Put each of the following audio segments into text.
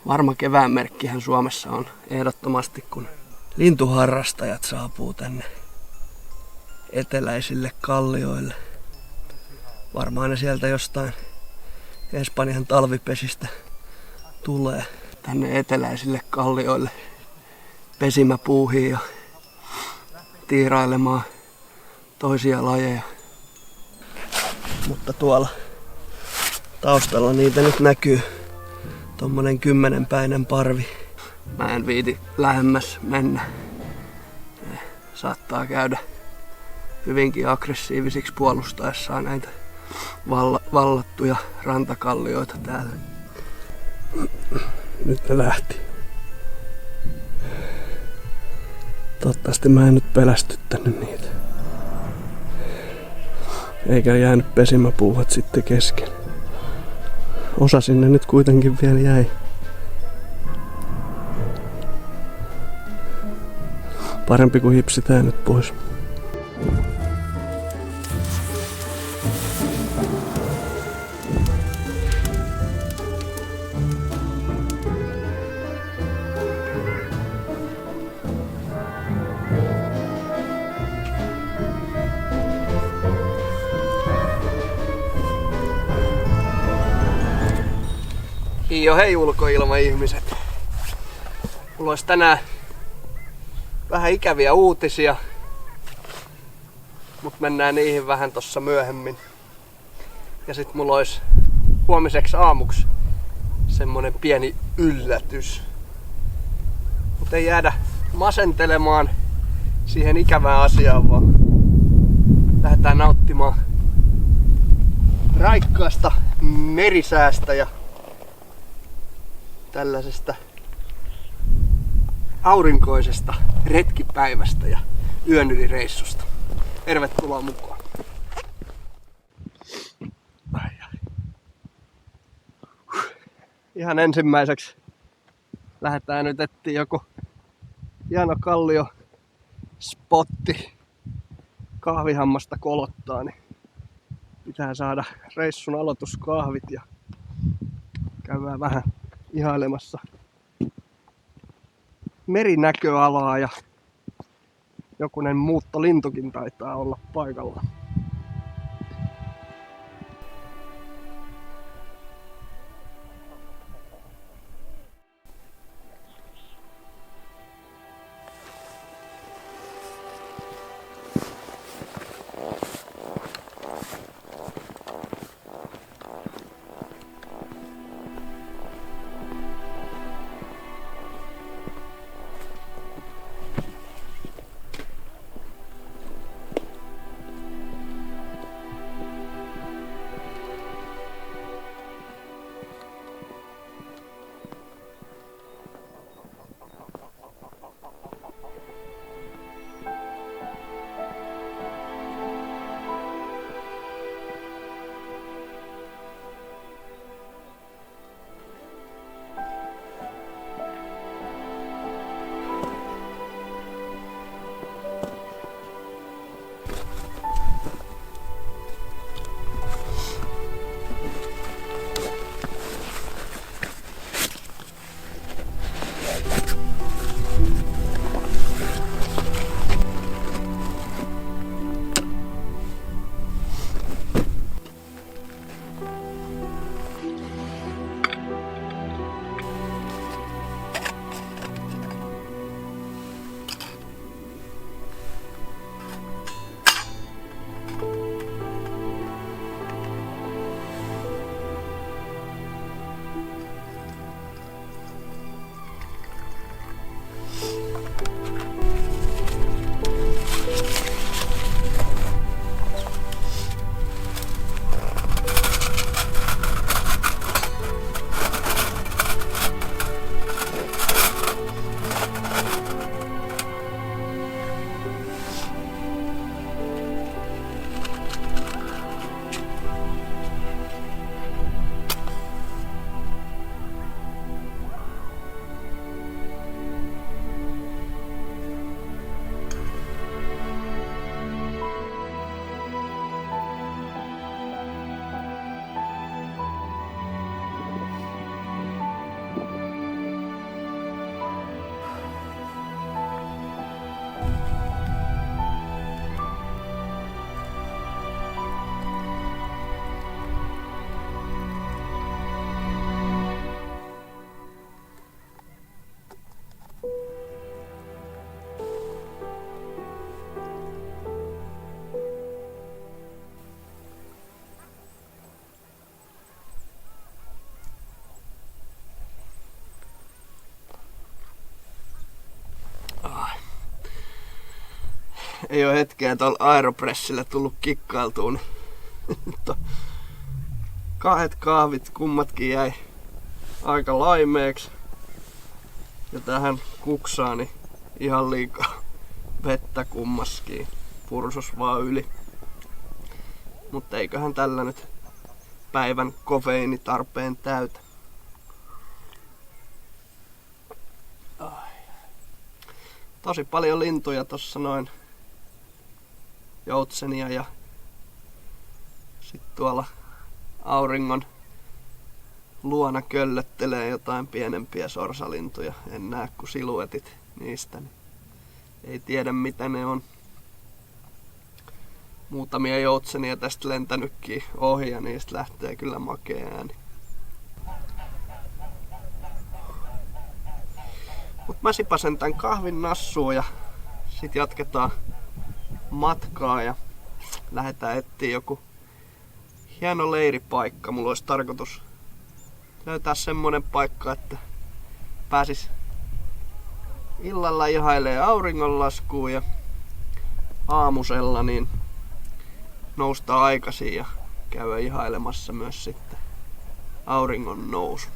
Varma kevään merkkihän Suomessa on ehdottomasti, kun lintuharrastajat saapuu tänne eteläisille kallioille. Varmaan ne sieltä jostain Espanjan talvipesistä tulee tänne eteläisille kallioille pesimäpuuhiin ja tiirailemaan toisia lajeja. Mutta tuolla taustalla niitä nyt näkyy tommonen 10-päinen parvi. Mä en viiti lähemmäs mennä. Ne saattaa käydä hyvinkin aggressiivisiksi puolustaessaan näitä vallattuja rantakallioita täällä. Nyt ne lähti. Toivottavasti mä en nyt pelästyttänyt niitä. Eikä jäänyt pesimäpuuhat sitten kesken. Osa sinne nyt kuitenkin vielä jäi. Parempi kuin hipsitään nyt pois. Hei ulkoilma-ihmiset. Mulla olisi tänään vähän ikäviä uutisia, mutta mennään niihin vähän tossa myöhemmin. Ja sit mulla olisi huomiseksi aamuksi semmonen pieni yllätys. Mutta ei jäädä masentelemaan siihen ikävään asiaan, vaan lähdetään nauttimaan raikkaasta merisäästä ja tällaisesta aurinkoisesta retkipäivästä ja yön yli reissusta. Tervetuloa mukaan. Ihan ensimmäiseksi lähdetään nyt etsiä joku hieno kallio spotti kahvihammasta kolottaa, niin pitää saada reissun aloituskahvit ja käydään vähän ihailemassa merinäköalaa ja jokunen muuttolintukin taitaa olla paikalla. ei ole hetkeä tuolla Aeropressillä tullut kikkailtuun. Niin kahdet kahvit kummatkin jäi aika laimeeksi. Ja tähän kuksaani ihan liikaa vettä kummaskin. Pursus vaan yli. Mutta eiköhän tällä nyt päivän kofeiinitarpeen täytä. Tosi paljon lintuja tossa noin. Joutsenia ja sit tuolla auringon luona köllöttelee jotain pienempiä sorsalintuja. En näe kuin siluetit niistä. Niin ei tiedä mitä ne on. Muutamia joutsenia tästä lentänytkin ohi ja niistä lähtee kyllä makea ääni. Mut mä sipasen tän kahvin nassuun ja sit jatketaan matkaa ja lähdetään etsiä joku hieno leiripaikka. Mulla olisi tarkoitus löytää semmonen paikka, että pääsis illalla ihailee auringonlaskuun ja aamusella niin nousta aikaisin ja käydä ihailemassa myös sitten auringon nousu.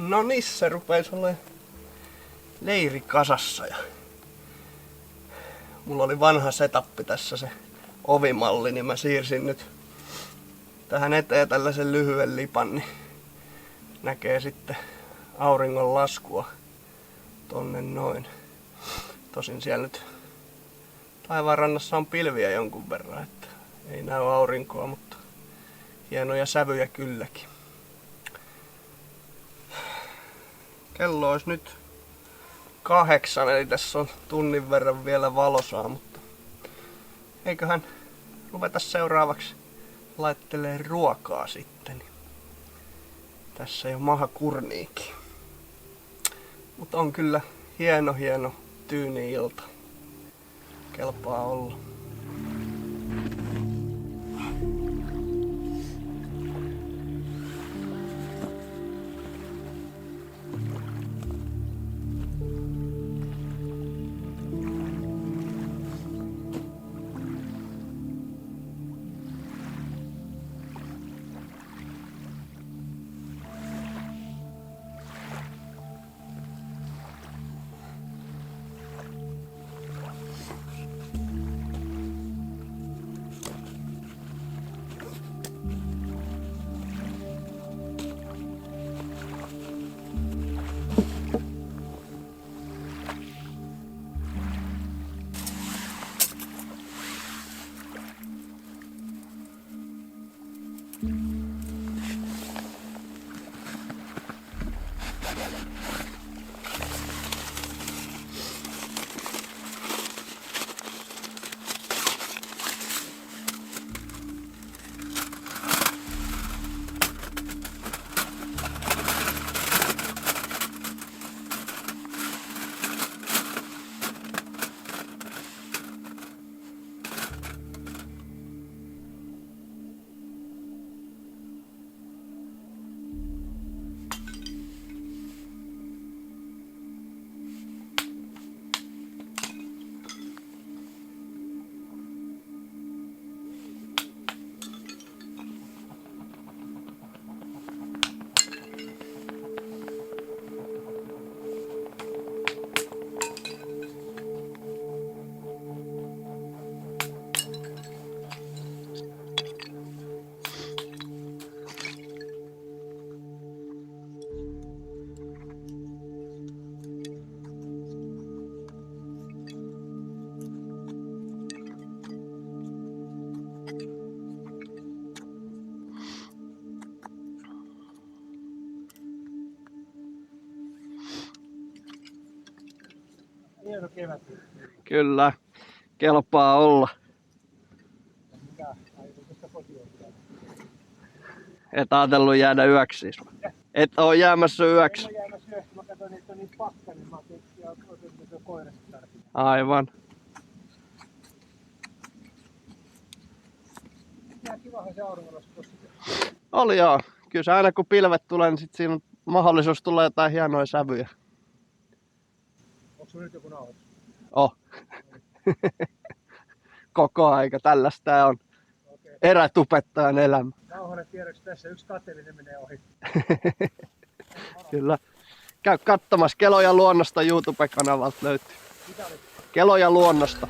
No niin, se rupeis olemaan leiri kasassa ja mulla oli vanha setappi tässä, se ovimalli, niin mä siirsin nyt tähän eteen tällaisen lyhyen lipan, niin näkee sitten auringon laskua tonne noin. Tosin siellä nyt taivaanrannassa on pilviä jonkun verran, että ei näy aurinkoa, mutta hienoja sävyjä kylläkin. Kello olisi nyt 8, eli tässä on tunnin verran vielä valosaa, mutta eiköhän ruveta seuraavaksi laittelee ruokaa sitten. Tässä jo maha kurniikin. Mutta on kyllä hieno tyyni ilta. Kelpaa olla. Hieno kevät. Kyllä, kelpaa olla. Et ajatellut jäädä yöksi siis? Et oo jäämässä yöksi? En ole jäämässä yöksi, mä katsoin, että on niin pakka, niin mä otin se koirasta tarvitsen. Aivan. Ihan kivahan se auringonlasku tossa. Oli joo. Kyllä se aina kun pilvet tulee, niin sit siinä on mahdollisuus tulla jotain hienoja sävyjä. Onko sulla nyt joku nauhoitus? Oh. Koko aika. Tällaista tää on. Okei. Erätubettajan elämä. Nauhoinen tiedoksi tässä. Yksi kateellinen menee ohi. Kyllä. Käy katsomassa Keloja luonnosta YouTube-kanavalta löytyy. Mitä oli? Keloja luonnosta.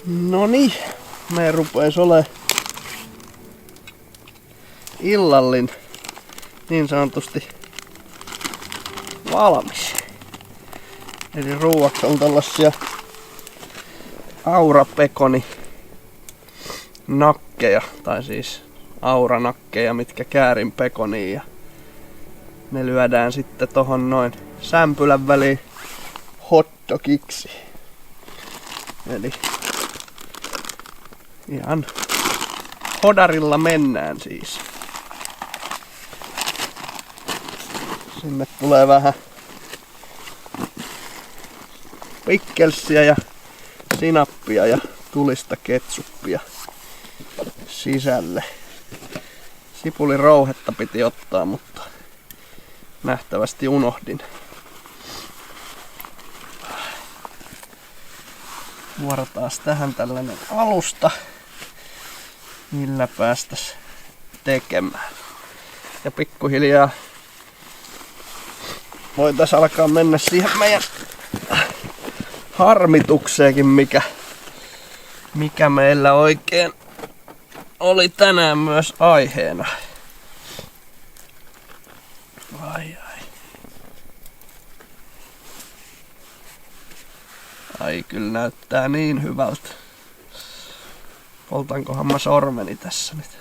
Noniin, me rupeis ole illallin niin sanotusti valmis. Eli ruuaksi on tällaisia aurapekoni nakkeja, tai siis auranakkeja, mitkä käärin pekoniin, ja ne lyödään sitten tohon noin sämpylän väliin hotdogiksi. Eli ihan hodarilla mennään siis. Sinne tulee vähän pikkelsiä ja sinappia ja tulista ketsuppia sisälle. Sipulin rouhetta piti ottaa, mutta nähtävästi unohdin. Vuorataan tähän tällainen alusta, millä päästäis tekemään. Ja pikkuhiljaa voitais alkaa mennä siihen meidän harmitukseenkin, mikä meillä oikein oli tänään myös aiheena. Ai kyllä näyttää niin hyvältä. Poltankohan mä sormeni tässä nyt.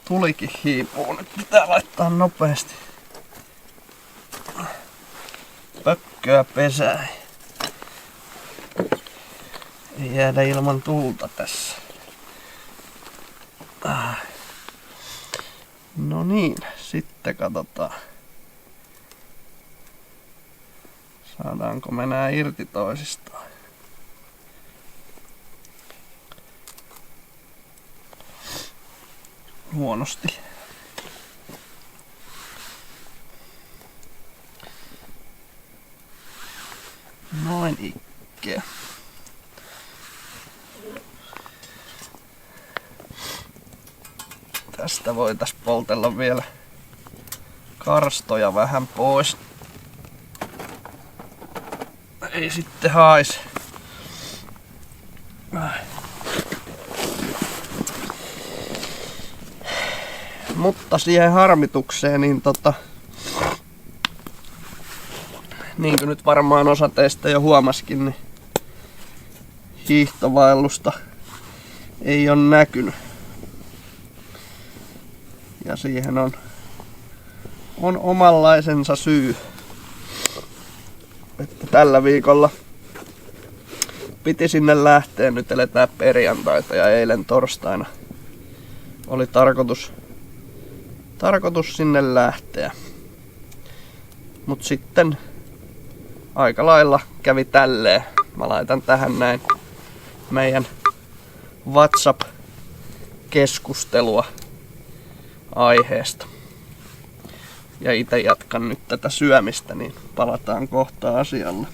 Tulikin hiipuu, nyt pitää laittaa nopeasti pökköä pesään. Ei jäädä ilman tuulta tässä. No niin, sitten katsotaan. Saadaanko me nää irti toisistaan. Huonosti. Noin ikkeä. Tästä voitais poltella vielä karstoja vähän pois. Ei sitten haise. Mutta siihen harmitukseen, niin kuin nyt varmaan osa teistä jo huomaskin, niin hiihtovaellusta ei ole näkynyt. Ja siihen on omanlaisensa syy. Että tällä viikolla piti sinne lähteä, nyt eletään perjantaita ja eilen torstaina oli tarkoitus sinne lähteä. Mut sitten aika lailla kävi tälleen. Mä laitan tähän näin meidän WhatsApp-keskustelua aiheesta. Ja itse jatkan nyt tätä syömistä, niin palataan kohta asialle.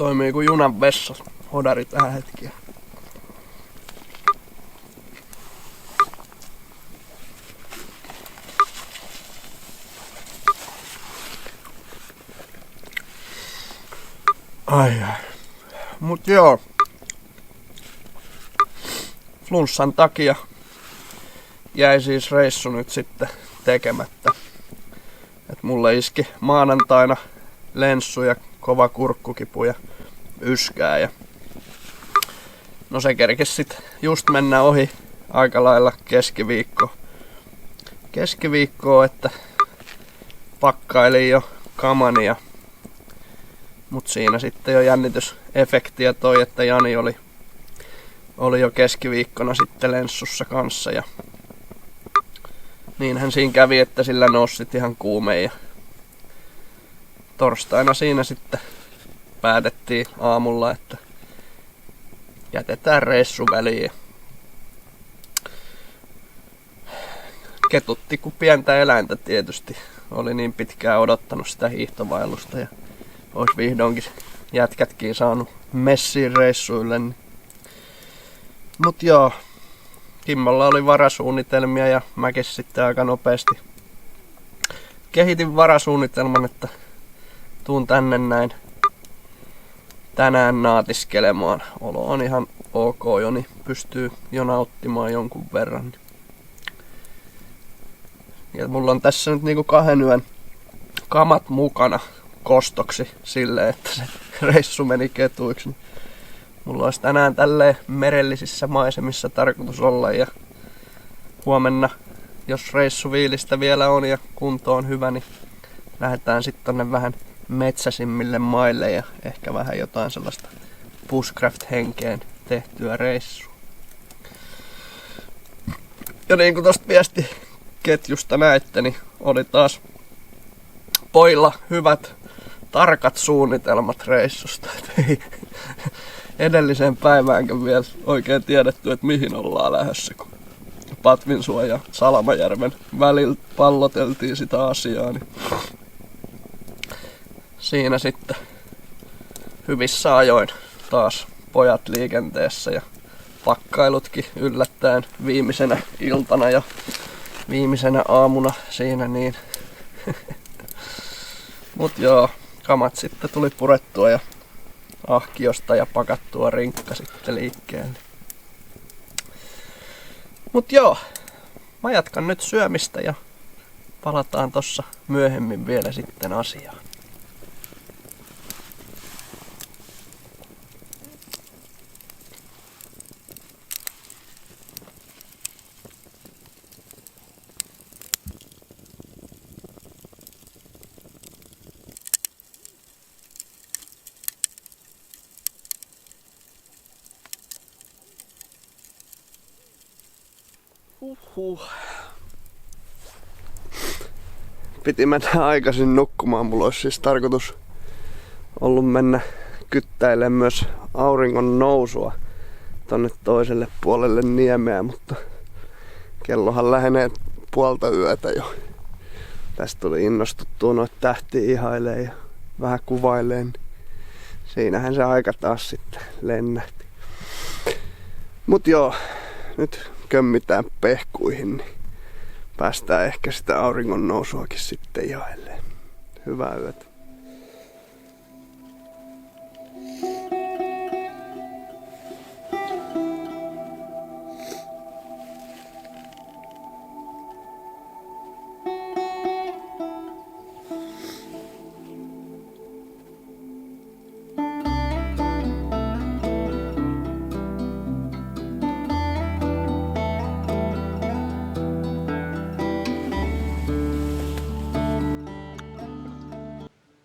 Toimii kuin junan vessa. Hodari tähän hetkiä. Ai. Mut joo. Flunssan takia jäi siis reissu nyt sitten tekemättä. Et mulle iski maanantaina lenssu ja kova kurkkukipu ja yskää. Ja no se kerkesi sit just mennä ohi aika lailla keskiviikkoa, että pakkailin jo kamania. Mut siinä sitten jo jännitysefektiä toi, että Jani oli jo keskiviikkona sitten lenssussa kanssa. Ja niinhän siinä kävi, että sillä nousi sit ihan kuume. Ja torstaina siinä sitten päätettiin aamulla, että jätetään reissu väliin. Ketutti kuin pientä eläintä tietysti. Oli niin pitkään odottanut sitä hiihtovaellusta ja olisi vihdoinkin jätkätkin saanut messiin reissuille. Niin. Mut joo, Kimmolla oli varasuunnitelmia ja mäkin sitten aika nopeasti kehitin varasuunnitelman, että tuun tänne näin tänään naatiskelemaan. Olo on ihan ok jo, niin pystyy jo nauttimaan jonkun verran. Ja mulla on tässä nyt niinku 2 yön kamat mukana kostoksi silleen, että se reissu meni ketuiksi. Mulla olisi tänään tälleen merellisissä maisemissa tarkoitus olla ja huomenna, jos reissuviilistä vielä on ja kunto on hyvä, niin lähdetään sitten tonne vähän metsäisimmille maille ja ehkä vähän jotain sellaista bushcraft-henkeen tehtyä reissua. Ja niin kuin tosta viestiketjusta näitte, niin oli taas pojilla hyvät tarkat suunnitelmat reissusta. Edelliseen päiväänkin vielä oikein tiedetty, että mihin ollaan lähdössä, kun Patvinsuon ja Salamajärven välillä palloteltiin sitä asiaa. Niin siinä sitten hyvissä ajoin taas pojat liikenteessä ja pakkailutkin yllättäen viimeisenä iltana ja viimeisenä aamuna siinä niin. Mut joo, kamat sitten tuli purettua ja ahkiosta ja pakattua rinkka sitten liikkeelle. Mut joo, mä jatkan nyt syömistä ja palataan tossa myöhemmin vielä sitten asiaan. Piti mennä aikaisin nukkumaan. Mulla olisi siis tarkoitus ollut mennä kyttäilemään myös auringon nousua tonne toiselle puolelle niemeä, mutta kellohan lähenee 00:30 jo. Tästä tuli innostuttua noita tähtiä ihailee ja vähän kuvailee, niin siinähän se aika taas sitten lennähti. Mut joo, nyt kömmitään pehkuihin, niin päästään ehkä sitä auringon nousuakin sitten ihailemaan. Hyvää yötä.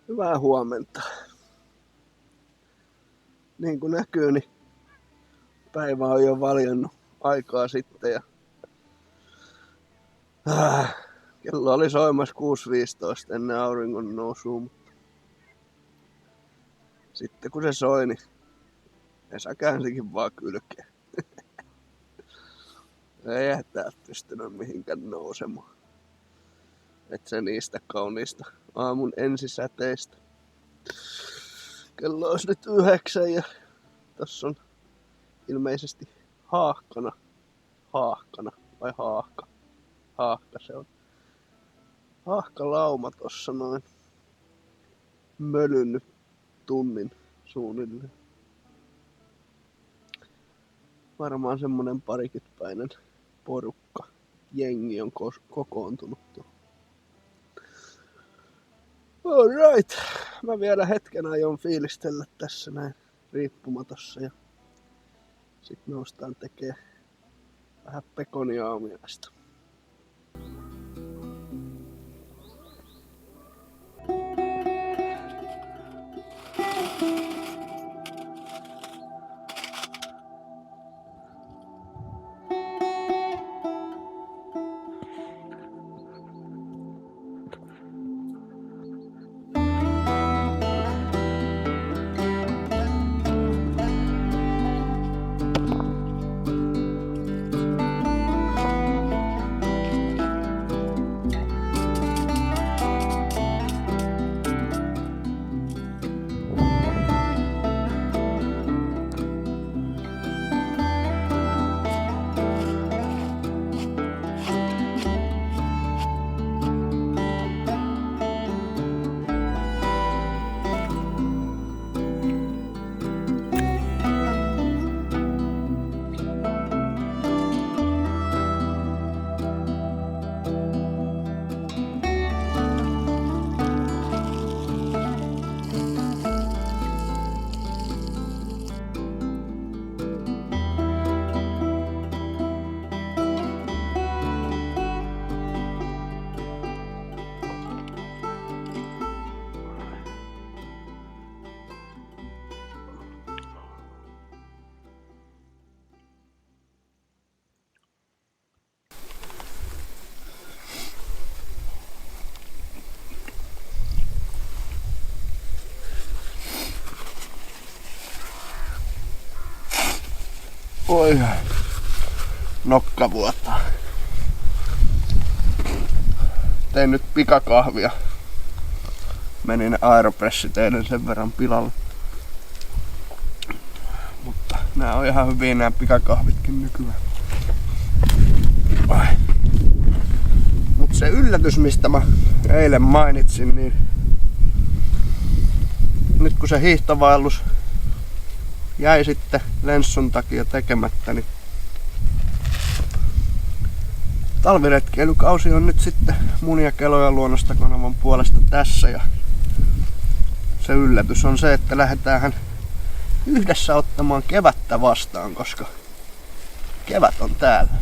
Hyvää huomenta. Niin kuin näkyy, niin päivä on jo valjennut aikaa sitten ja kello oli soimassa 6.15 ennen auringon nousua, mutta sitten kun se soi, niin Esa käänsikin vaan kylkeen. Ei täältä pystynyt mihinkään nousemaan. Et se niistä kauniista aamun ensisäteistä. Kello olisi nyt 9 ja tossa on ilmeisesti haahkana vai haahka? Haahka se on. Haahkalauma tossa noin mölynnyt tunnin suunnilleen. Varmaan semmonen parikymmenpäinen porukka, jengi on kokoontunut tuohon. Alright, mä vielä hetken aion fiilistellä tässä näin riippumatossa ja sit noustaan tekee vähän pekonia aamiaista. Oi, nokkavuota. Tein nyt pikakahvia. Menin Aeropressiteiden sen verran pilalle. Mutta nää on ihan hyviä nää pikakahvitkin nykyään. Mut se yllätys, mistä mä eilen mainitsin, niin nyt kun se hiihtovaellus jäi sitten lenssun takia tekemättä, niin talviretkeilykausi on nyt sitten mun ja Kelojen luonnosta-kanavan puolesta tässä, ja se yllätys on se, että lähdetäänhän yhdessä ottamaan kevättä vastaan, koska kevät on täällä.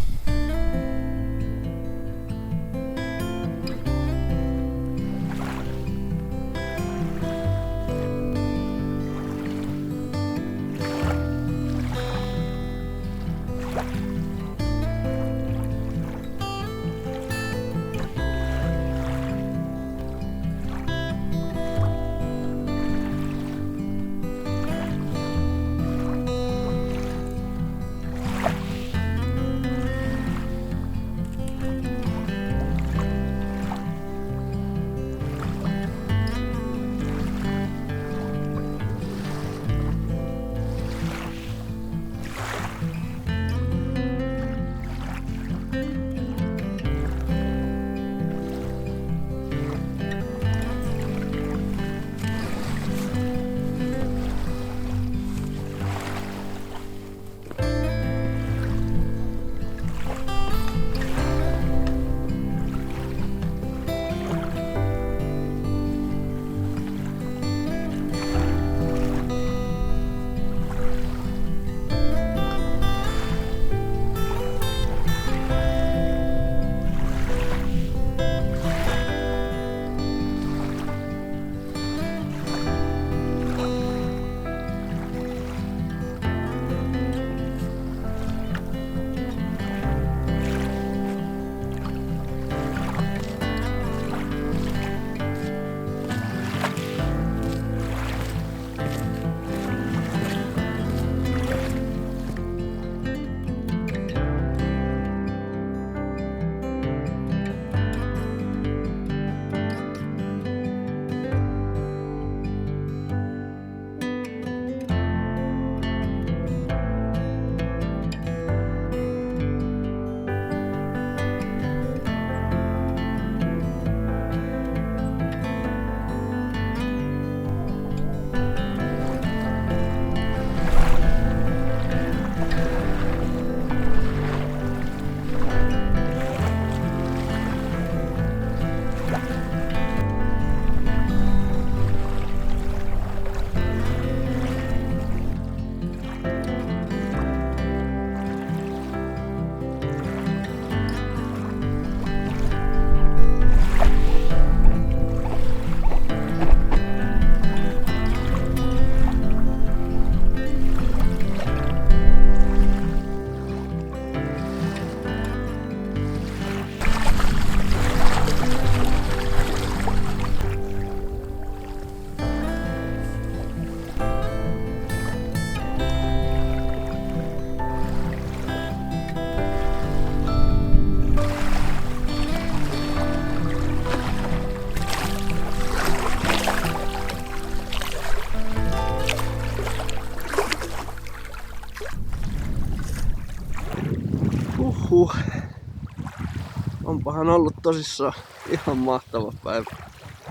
onpahan ollut tosissaan ihan mahtava päivä.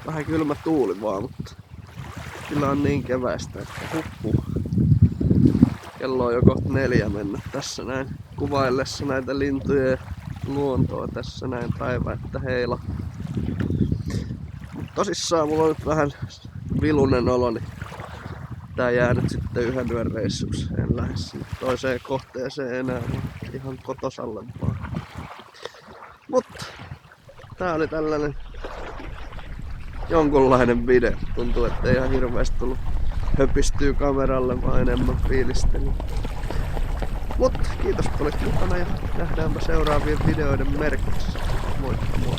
Vähän kylmä tuuli vaan, mutta kyllä on niin keväistä, että huppuu. Kello on jo kohta 4 mennä tässä näin kuvaillessa näitä lintuja ja luontoa tässä näin päivä, että heila. Mut tosissaan mulla on nyt vähän vilunen olo, niin tää jää nyt sitten yhden yön reissuksi. En lähde sinne toiseen kohteeseen enää, vaan ihan kotosalle vaan. Mut tää oli tällainen jonkunlainen video. Tuntuu, että ei ihan hirveästi tullut höpistyy kameralle, vaan enemmän fiilistelyä. Mut kiitos kun olit mukana ja nähdäänpä seuraavien videoiden merkissä. Moikka moi!